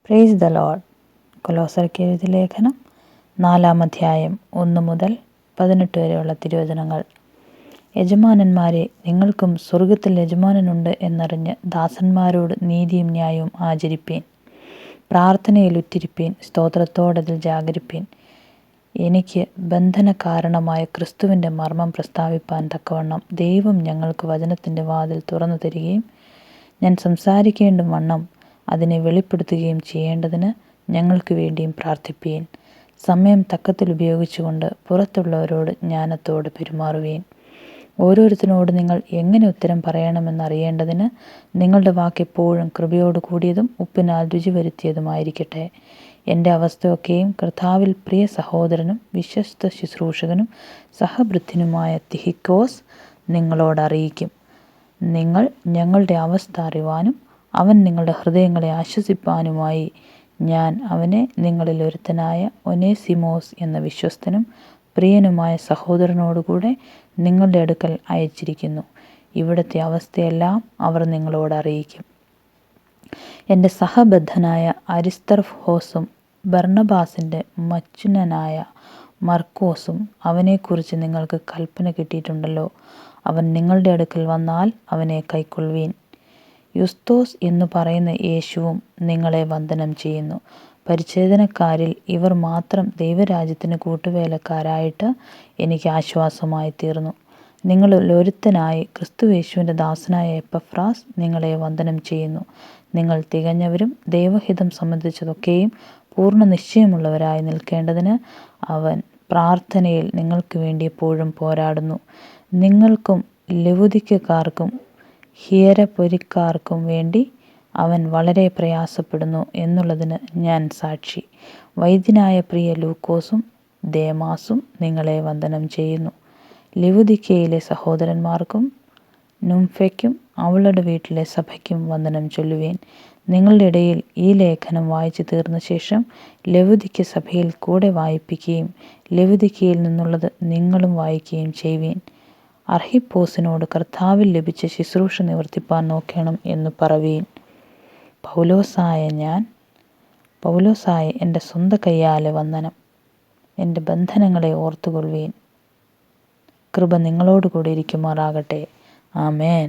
Praise the Lord. കൊലോസ്യർക്ക് എഴുതിയ ലേഖനം 4-ാം അധ്യായം 1 മുതൽ 18 വരെയുള്ള തിരുവചനങ്ങൾ. യജമാനന്മാരെ, നിങ്ങൾക്കും സ്വർഗത്തിൽ യജമാനനുണ്ട് എന്നറിഞ്ഞ് ദാസന്മാരോട് നീതിയും ന്യായവും ആചരിപ്പീൻ. പ്രാർത്ഥനയിൽ ഉറ്റിരിപ്പീൻ, സ്തോത്രത്തോടതിൽ ജാഗരിപ്പീൻ. എനിക്ക് ബന്ധന കാരണമായ ക്രിസ്തുവിൻ്റെ മർമ്മം പ്രസ്താവിപ്പാൻ തക്കവണ്ണം ദൈവം ഞങ്ങൾക്ക് വചനത്തിൻ്റെ വാതിൽ തുറന്നു തരികയും ഞാൻ സംസാരിക്കേണ്ടും വണ്ണം അതിനെ വെളിപ്പെടുത്തുകയും ചെയ്യേണ്ടതിന് ഞങ്ങൾക്ക് വേണ്ടിയും പ്രാർത്ഥിപ്പീൻ. സമയം തക്കത്തിൽ ഉപയോഗിച്ചുകൊണ്ട് പുറത്തുള്ളവരോട് ജ്ഞാനത്തോടെ പെരുമാറുവീൻ. ഓരോരുത്തരോട് നിങ്ങൾ എങ്ങനെ ഉത്തരം പറയണമെന്നറിയേണ്ടതിന് നിങ്ങളുടെ വാക്കെപ്പോഴും കൃപയോട് കൂടിയതും ഉപ്പിനാൽ രുചി വരുത്തിയതുമായിരിക്കട്ടെ. എൻ്റെ അവസ്ഥയൊക്കെയും കർത്താവിൽ പ്രിയ സഹോദരനും വിശ്വസ്ത ശുശ്രൂഷകനും സഹഭൃത്യനുമായ തിഹിക്കോസ് നിങ്ങളോടറിയിക്കും. നിങ്ങൾ ഞങ്ങളുടെ അവസ്ഥ അറിവാനും അവൻ നിങ്ങളുടെ ഹൃദയങ്ങളെ ആശ്വസിപ്പാനുമായി ഞാൻ അവനെ നിങ്ങളിൽ ഒരുത്തനായ ഒനേസിമോസ് എന്ന വിശ്വസ്തനും പ്രിയനുമായ സഹോദരനോടുകൂടെ നിങ്ങളുടെ അടുക്കൽ അയച്ചിരിക്കുന്നു. ഇവിടുത്തെ അവസ്ഥയെല്ലാം അവർ നിങ്ങളോട് അറിയിക്കും. എൻ്റെ സഹബദ്ധനായ അരിസ്തർഹോസും ബർണ്ണബാസിൻ്റെ മച്ചുനനായ മർക്കോസും അവനെക്കുറിച്ച് നിങ്ങൾക്ക് കൽപ്പന കിട്ടിയിട്ടുണ്ടല്ലോ. അവൻ നിങ്ങളുടെ അടുക്കൽ വന്നാൽ അവനെ കൈക്കൊള്ളുവീൻ. യുസ്തോസ് എന്നു പറയുന്ന യേശുവും നിങ്ങളെ വന്ദനം ചെയ്യുന്നു. പരിച്ഛേദനക്കാരിൽ ഇവർ മാത്രം ദൈവരാജ്യത്തിന് കൂട്ടുവേലക്കാരായിട്ട് എനിക്ക് ആശ്വാസമായി തീർന്നു. നിങ്ങളിൽ ഒരുത്തനായി ക്രിസ്തുയേശുവിൻ്റെ ദാസനായ എപ്പഫ്രാസ് നിങ്ങളെ വന്ദനം ചെയ്യുന്നു. നിങ്ങൾ തികഞ്ഞവരും ദൈവഹിതം സംബന്ധിച്ചതൊക്കെയും പൂർണ്ണ നിശ്ചയമുള്ളവരായി നിൽക്കേണ്ടതിന് അവൻ പ്രാർത്ഥനയിൽ നിങ്ങൾക്ക് വേണ്ടി എപ്പോഴും പോരാടുന്നു. നിങ്ങൾക്കും ലവുദിക്യക്കാർക്കും ഹിയരപൊലിക്കാർക്കും വേണ്ടി അവൻ വളരെ പ്രയാസപ്പെടുന്നു എന്നുള്ളതിന് ഞാൻ സാക്ഷി. വൈദ്യനായ പ്രിയ ലൂക്കോസും ദേമാസും നിങ്ങളെ വന്ദനം ചെയ്യുന്നു. ലവുദിക്യയിലെ സഹോദരന്മാർക്കും നുംഫയ്ക്കും അവളുടെ വീട്ടിലെ സഭയ്ക്കും വന്ദനം ചൊല്ലുവീൻ. നിങ്ങളുടെ ഇടയിൽ ഈ ലേഖനം വായിച്ചു തീർന്ന ശേഷം ലവുദിക്യ സഭയിൽ കൂടെ വായിപ്പിക്കുകയും ലവുദിക്യയിൽ നിന്നുള്ളത് നിങ്ങളും വായിക്കുകയും ചെയ്യുവീൻ. അർഹിപ്പോസിനോട് കർത്താവിൽ ലഭിച്ച ശുശ്രൂഷ നിവർത്തിപ്പാൻ നോക്കണം എന്ന് പറവീൻ. പൗലോസായ എൻ്റെ സ്വന്തം കയ്യാലെ വന്ദനം. എൻ്റെ ബന്ധനങ്ങളെ ഓർത്തുകൊള്ളുവീൻ. കൃപ നിങ്ങളോടുകൂടി ഇരിക്കുമാറാകട്ടെ. ആമേൻ.